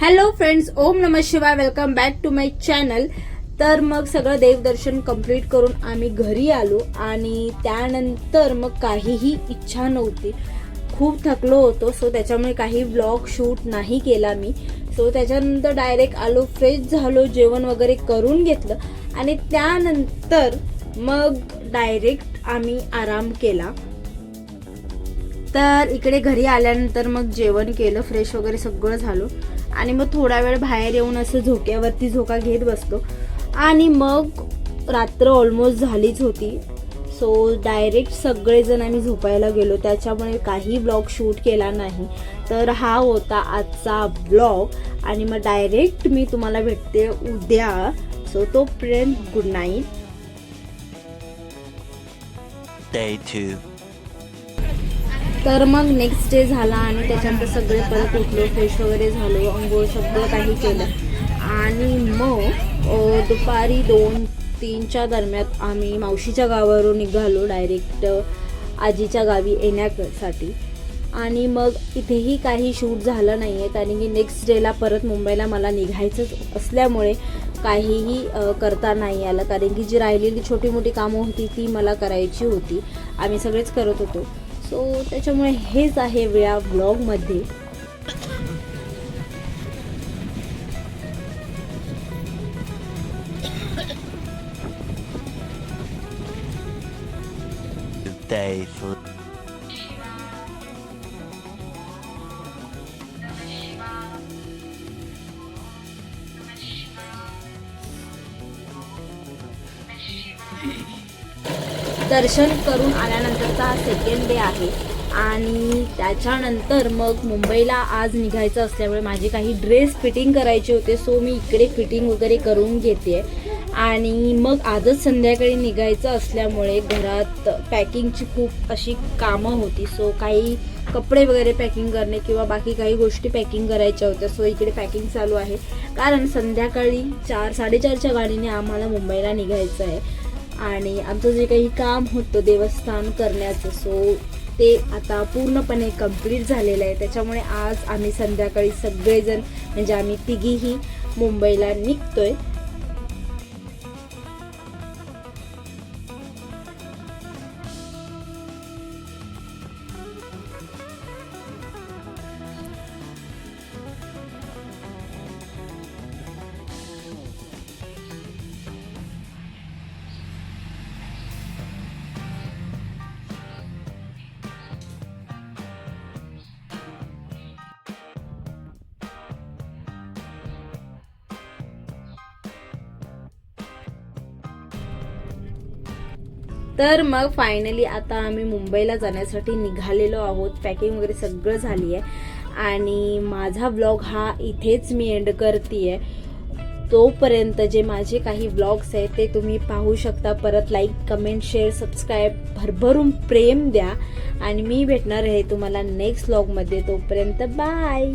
Hello friends, ओम नमः शिवाय. Welcome back to my channel. तर मग सगळं देवदर्शन कंप्लीट करून आम्ही घरी आलो आणि त्यानंतर मग काहीही इच्छा नव्हती, खूप थकलो होतो. सो त्याच्यामुळे काही ब्लॉग शूट नाही केला मी. सो त्याच्यानंतर डायरेक्ट आलो, फ्रेश झालो, जेवण वगैरे करून घेतलं आणि त्यानंतर मग डायरेक्ट आम्ही आराम केला. तर इकडे घरी आल्यानंतर मग जेवण केलं, फ्रेश वगैरे सगळं झालो आणि मग थोडा वेळ बाहेर येऊन असं झोक्यावरती झोका घेत बसलो आणि मग रात्र ऑलमोस्ट झालीच होती. सो डायरेक्ट सगळेजण आम्ही झोपायला गेलो, त्याच्यामुळे काही ब्लॉग शूट केला नाही. तर हा होता आजचा ब्लॉग आणि मग डायरेक्ट मी तुम्हाला भेटते उद्या. सो तोपर्यंत गुड नाईट. Day 2. तर मग नेक्स्ट डे झाला आणि त्याच्यानंतर सगळे परत उठलो, फ्रेश वगैरे झालो, अंघोळ सगळं काही केलं आणि मग दुपारी 2-3च्या दरम्यान आम्ही मावशीच्या गावावरून निघालो डायरेक्ट आजीच्या गावी येण्यासाठी. आणि मग इथेही काही शूट झालं नाही आहे, कारण की नेक्स्ट डेला परत मुंबईला मला निघायचंच असल्यामुळे काहीही करता नाही आलं, कारण की जी राहिलेली छोटी मोठी कामं होती ती मला करायची होती. आम्ही सगळेच करत होतो. सो त्याच्यामुळे हेच आहे या ब्लॉगमध्ये. Day 3. दर्शन करून आल्यानंतरचा हा सेकंड डे आहे आणि त्याच्यानंतर मग मुंबईला आज निघायचं असल्यामुळे माझे काही ड्रेस फिटिंग करायचे होते. सो मी इकडे फिटिंग वगैरे करून घेते आणि मग आजच संध्याकाळी निघायचं असल्यामुळे घरात पॅकिंगची खूप अशी कामं होती. सो काही कपडे वगैरे पॅकिंग करणे किंवा बाकी काही गोष्टी पॅकिंग करायच्या होत्या. सो इकडे पॅकिंग चालू आहे, कारण संध्याकाळी 4-4:30च्या गाडीने आम्हाला मुंबईला निघायचं आहे आणि आमचं जे काही काम होतं देवस्थान करण्याचं, सो ते आता पूर्णपणे कंप्लीट झालेलं आहे. त्याच्यामुळे आज आम्ही संध्याकाळी सगळेजण म्हणजे आम्ही तिघीही मुंबईला निघतोय. तर मग फायनली आता आम्ही मुंबईला जाण्यासाठी निघालेलो आहोत. पॅकिंग वगैरे सगळं झाली आहे आणि माझा ब्लॉग हा इथेच मी एंड करते. तोपर्यंत जे माझे काही ब्लॉग्स आहेत ते तुम्ही पाहू शकता. परत लाईक, कमेंट, शेअर, सबस्क्राईब भरभरून प्रेम द्या आणि मी भेटणार आहे तुम्हाला नेक्स्ट ब्लॉगमध्ये. तोपर्यंत बाय.